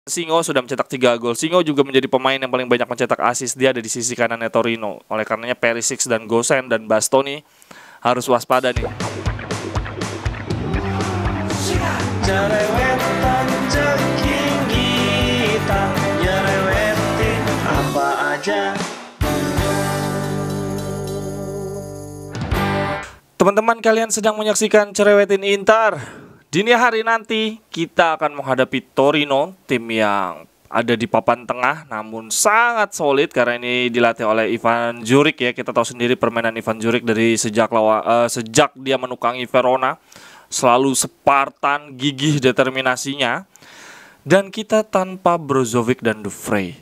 Singo sudah mencetak 3 gol. Singo juga menjadi pemain yang paling banyak mencetak assist. Dia ada di sisi kanannya Torino. Oleh karenanya Perisic dan Gosens dan Bastoni harus waspada nih. Jerewetan ceking kita, nyerewetin apa aja. Teman-teman, kalian sedang menyaksikan Cerewetin Inter. Dini hari nanti kita akan menghadapi Torino, tim yang ada di papan tengah namun sangat solid karena ini dilatih oleh Ivan Juric ya. Kita tahu sendiri permainan Ivan Juric dari sejak dia menukangi Verona, selalu Spartan, gigih determinasinya. Dan kita tanpa Brozovic dan Dufray.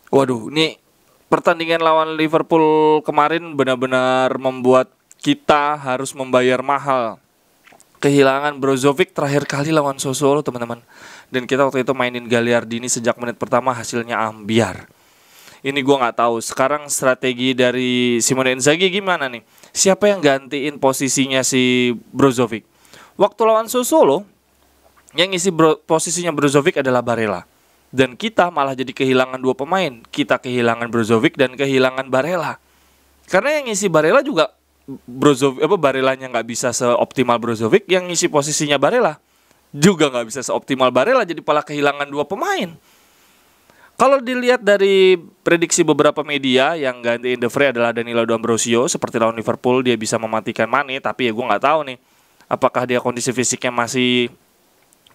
Waduh, ini pertandingan lawan Liverpool kemarin benar-benar membuat kita harus membayar mahal. Kehilangan Brozovic terakhir kali lawan Sassuolo, teman-teman. Dan kita waktu itu mainin Gagliardini sejak menit pertama, hasilnya ambiar. Ini gue nggak tahu. Sekarang strategi dari Simone Inzaghi gimana nih? Siapa yang gantiin posisinya si Brozovic? Waktu lawan Sassuolo, yang ngisi posisinya Brozovic adalah Barella. Dan kita malah jadi kehilangan 2 pemain. Kita kehilangan Brozovic dan kehilangan Barella. Karena yang ngisi Barella juga Barellanya nggak bisa seoptimal Brozovic, yang ngisi posisinya Barella juga nggak bisa seoptimal Barella, jadi malah kehilangan 2 pemain. Kalau dilihat dari prediksi beberapa media, yang gantiin De Vrij adalah Danilo D'Ambrosio. Seperti lawan Liverpool dia bisa mematikan Mane, tapi ya gue nggak tahu nih apakah dia kondisi fisiknya masih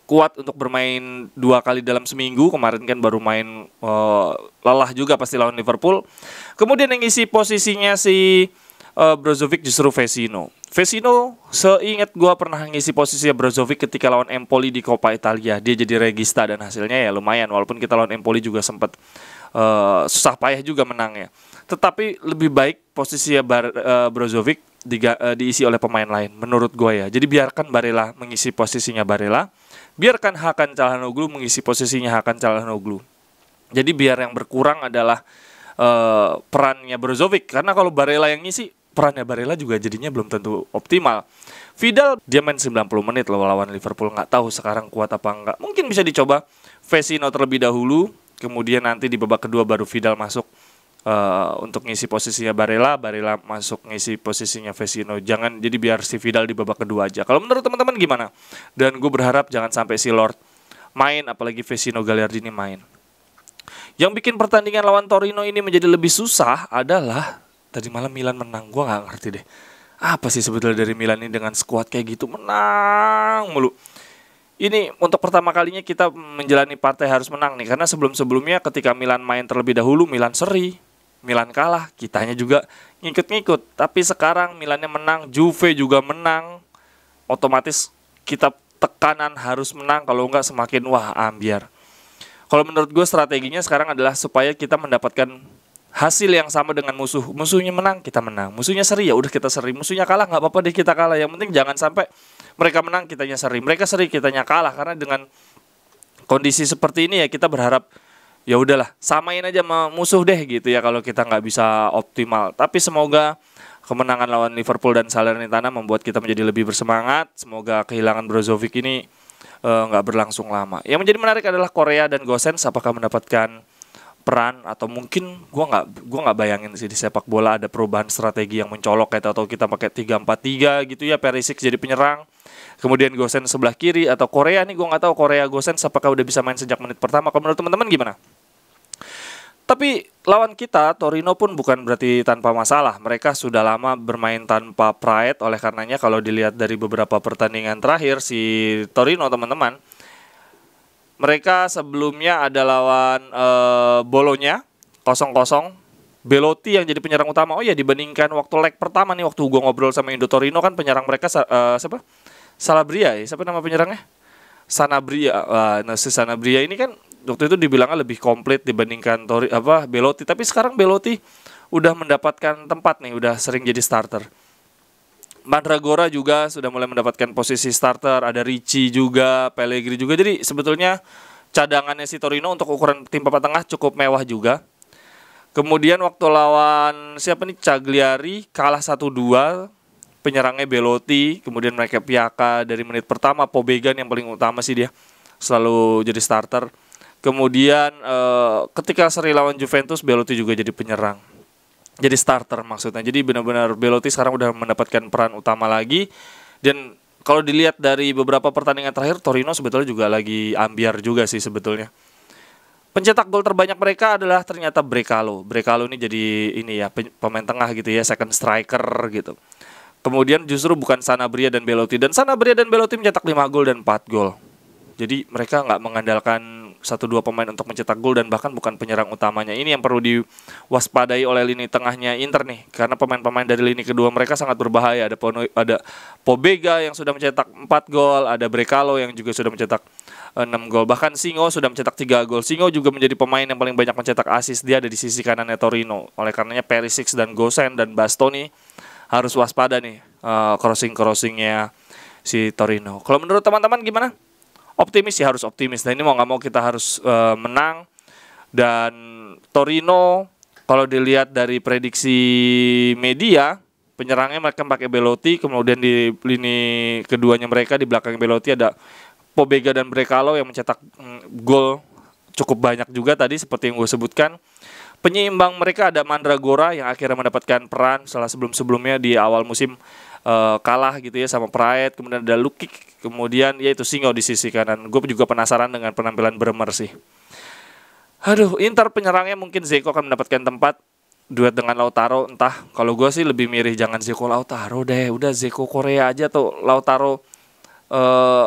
kuat untuk bermain 2 kali dalam seminggu. Kemarin kan baru main lelah juga pasti lawan Liverpool. Kemudian yang ngisi posisinya si Brozovic justru Vecino. Vecino seingat gue pernah ngisi posisinya Brozovic ketika lawan Empoli di Coppa Italia. Dia jadi regista dan hasilnya ya lumayan. Walaupun kita lawan Empoli juga sempat susah payah juga menangnya. Tetapi lebih baik posisinya Brozovic diisi oleh pemain lain menurut gue ya. Jadi biarkan Barella mengisi posisinya Barella. Biarkan Hakan Çalhanoğlu mengisi posisinya Hakan Çalhanoğlu. Jadi biar yang berkurang adalah perannya Brozovic. Karena kalau Barella yang ngisi, perannya Barella juga jadinya belum tentu optimal. Vidal dia main 90 menit loh lawan Liverpool, nggak tahu sekarang kuat apa enggak. Mungkin bisa dicoba Vecino terlebih dahulu, kemudian nanti di babak kedua baru Vidal masuk untuk ngisi posisinya Barella masuk ngisi posisinya Vecino. Jangan, jadi biar si Vidal di babak kedua aja. Kalau menurut teman-teman gimana? Dan gue berharap jangan sampai si Lord main, apalagi Vecino Gagliardini main. Yang bikin pertandingan lawan Torino ini menjadi lebih susah adalah tadi malam Milan menang. Gue gak ngerti deh, apa sih sebetulnya dari Milan ini dengan skuad kayak gitu menang mulu. Ini untuk pertama kalinya kita menjalani partai harus menang nih. Karena sebelum-sebelumnya ketika Milan main terlebih dahulu, Milan seri, Milan kalah, kitanya juga ngikut-ngikut. Tapi sekarang Milannya menang, Juve juga menang, otomatis kita tekanan harus menang. Kalau enggak semakin ambiar. Kalau menurut gue strateginya sekarang adalah supaya kita mendapatkan hasil yang sama dengan musuh. Musuhnya menang, kita menang. Musuhnya seri, ya udah kita seri. Musuhnya kalah, nggak apa-apa deh kita kalah. Yang penting jangan sampai mereka menang, kitanya seri. Mereka seri, kitanya kalah. Karena dengan kondisi seperti ini ya kita berharap ya udahlah samain aja sama musuh deh gitu ya kalau kita nggak bisa optimal. Tapi semoga kemenangan lawan Liverpool dan Salernitana membuat kita menjadi lebih bersemangat. Semoga kehilangan Brozovic ini nggak berlangsung lama. Yang menjadi menarik adalah Korea dan Gosens apakah mendapatkan peran, atau mungkin gua nggak bayangin sih di sepak bola ada perubahan strategi yang mencolok kayak atau kita pakai 3-4-3 gitu ya, Perisic jadi penyerang, kemudian Gosens sebelah kiri, atau Korea nih gua nggak tahu Korea Gosens apakah udah bisa main sejak menit pertama. Kalau menurut teman-teman gimana? Tapi lawan kita, Torino pun bukan berarti tanpa masalah. Mereka sudah lama bermain tanpa pride. Oleh karenanya kalau dilihat dari beberapa pertandingan terakhir si Torino, teman-teman, mereka sebelumnya ada lawan Bologna 0-0. Belotti yang jadi penyerang utama. Oh ya, dibandingkan waktu leg pertama nih, waktu gua ngobrol sama Indo Torino kan penyerang mereka siapa? Salabria ya? Siapa nama penyerangnya? Sanabria. Nah si Sanabria ini kan waktu itu dibilangnya lebih komplit dibandingkan Belotti, tapi sekarang Belotti udah mendapatkan tempat nih, udah sering jadi starter. Mandragora juga sudah mulai mendapatkan posisi starter, ada Ricci juga, Pellegrini juga. Jadi sebetulnya cadangannya si Torino untuk ukuran tim papan tengah cukup mewah juga. Kemudian waktu lawan siapa nih, Cagliari kalah 1-2. Penyerangnya Belotti, kemudian mereka Piaka dari menit pertama, Pobega yang paling utama sih dia selalu jadi starter. Kemudian ketika seri lawan Juventus, Belotti juga jadi penyerang. Jadi starter maksudnya. Jadi benar-benar Belotti sekarang udah mendapatkan peran utama lagi. Dan kalau dilihat dari beberapa pertandingan terakhir, Torino sebetulnya juga lagi ambiar juga sih sebetulnya. Pencetak gol terbanyak mereka adalah ternyata Brekalo. Brekalo ini jadi pemain tengah gitu ya, second striker gitu. Kemudian justru bukan Sanabria dan Belotti. Dan Sanabria dan Belotti mencetak 5 gol dan 4 gol. Jadi mereka nggak mengandalkan 1-2 pemain untuk mencetak gol dan bahkan bukan penyerang utamanya. Ini yang perlu diwaspadai oleh lini tengahnya Inter nih. Karena pemain-pemain dari lini kedua mereka sangat berbahaya. Ada Pobega yang sudah mencetak 4 gol, ada Brekalo yang juga sudah mencetak 6 gol. Bahkan Singo sudah mencetak 3 gol. Singo juga menjadi pemain yang paling banyak mencetak assist. Dia ada di sisi kanannya Torino. Oleh karenanya Perisic dan Gosen dan Bastoni harus waspada nih crossing-crossingnya si Torino. Kalau menurut teman-teman gimana? Optimis ya, harus optimis. Nah ini mau nggak mau kita harus menang. Dan Torino kalau dilihat dari prediksi media, penyerangnya mereka pakai Belotti. Kemudian di lini keduanya mereka di belakang Belotti ada Pobega dan Brekalo yang mencetak gol cukup banyak juga tadi seperti yang gue sebutkan. Penyeimbang mereka ada Mandragora yang akhirnya mendapatkan peran setelah sebelum-sebelumnya di awal musim kalah gitu ya sama Praet. Kemudian ada Lukic, kemudian yaitu Singo di sisi kanan. Gue juga penasaran dengan penampilan Bremer sih. Aduh, Inter penyerangnya mungkin Zeko akan mendapatkan tempat duet dengan Lautaro. Entah, kalau gue sih lebih milih jangan Zeko Lautaro deh. Udah Zeko Korea aja tuh, Lautaro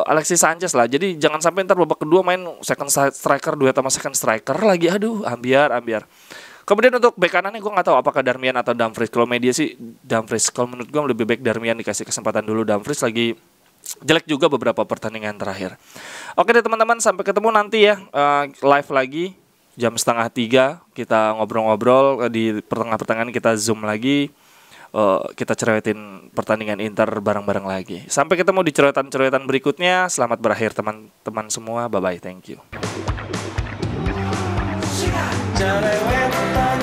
Alexis Sanchez lah. Jadi jangan sampai ntar babak kedua main second striker duet sama second striker lagi. Aduh, ambiar. Kemudian untuk bek kanannya gue nggak tahu apakah Darmian atau Dumfries. Kalau media sih Dumfries. Kalau menurut gue lebih baik Darmian dikasih kesempatan dulu. Dumfries lagi jelek juga beberapa pertandingan terakhir. Oke deh teman-teman, sampai ketemu nanti ya live lagi jam 2:30 kita ngobrol-ngobrol di pertengahan kita zoom lagi. Kita cerewetin pertandingan Inter bareng-bareng lagi. Sampai ketemu di cerewetan berikutnya. Selamat berakhir teman-teman semua. Bye-bye, thank you. Cerewetan